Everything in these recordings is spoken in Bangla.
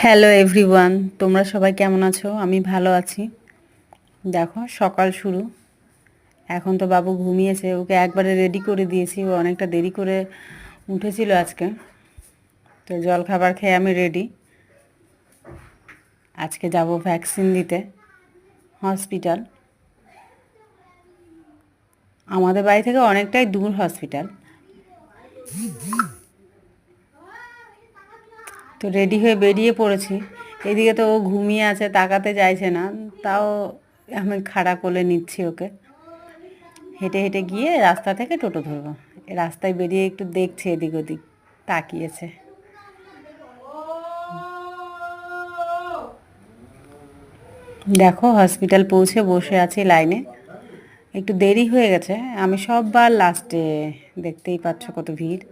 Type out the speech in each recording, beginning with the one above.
হ্যালো এভরিওয়ান, তোমরা সবাই কেমন আছো? আমি ভালো আছি। দেখো সকাল শুরু। এখন তো বাবু ঘুমিয়েছে, ওকে একবারে রেডি করে দিয়েছি। ও অনেকটা দেরি করে উঠেছিল আজকে। তো জল খাবার খেয়ে আমি রেডি। আজকে যাব ভ্যাকসিন দিতে হসপিটাল। আমাদের বাড়ি থেকে অনেকটাই দূর হসপিটাল। তো রেডি হয়ে বেরিয়ে পড়েছি। এদিকে তো ও ঘুমিয়ে আছে, তাকাতে চাইছে না। তাও আমি খাড়া কোলে নিচ্ছি ওকে। হেঁটে হেঁটে গিয়ে রাস্তা থেকে টোটো ধরবো। রাস্তায় বেরিয়ে একটু দেখছে এদিক ওদিক, তাকিয়েছে। দেখো হসপিটাল পৌঁছে বসে আছি লাইনে। একটু দেরি হয়ে গেছে, আমি সববার লাস্টে। দেখতেই পাচ্ছ কত ভিড়।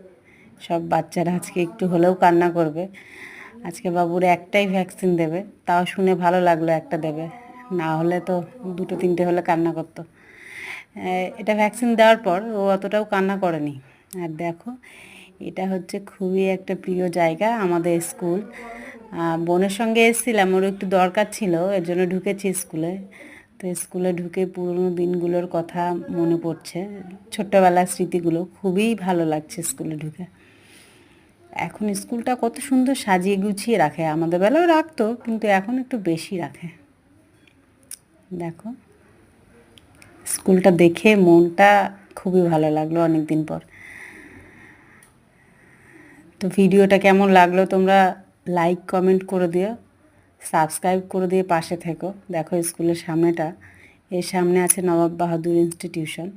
সব বাচ্চারা আজকে একটু হলেও কান্না করবে। আজকে বাবুর একটাই ভ্যাকসিন দেবে, তাও শুনে ভালো লাগলো একটা দেবে। না হলে তো দুটো তিনটে হলে কান্না করতো। এটা ভ্যাকসিন দেওয়ার পর ও অতটাও কান্না করেনি। আর দেখো, এটা হচ্ছে খুবই একটা প্রিয় জায়গা, আমাদের স্কুল। বোনের সঙ্গে এসেছিলাম, ওর একটু দরকার ছিল, এর জন্য ঢুকেছি স্কুলে। তো স্কুলে ঢুকে পুরনো দিনগুলোর কথা মনে পড়ছে, ছোট্টবেলার স্মৃতিগুলো। খুবই ভালো লাগছে স্কুলে ঢুকে। এখন স্কুলটা কত সুন্দর সাজিয়ে গুছিয়ে রাখে। আমাদের বেলাও রাখতো, কিন্তু এখন একটু বেশি রাখে। দেখো, স্কুলটা দেখে মনটা খুবই ভালো লাগলো অনেক দিন পর। তো ভিডিওটা কেমন লাগলো তোমরা লাইক কমেন্ট করে দিও, সাবস্ক্রাইব করে দিয়ে পাশে থেকো। দেখো স্কুলের সামনেটা, এর সামনে আছে নবাব বাহাদুর ইনস্টিটিউশন।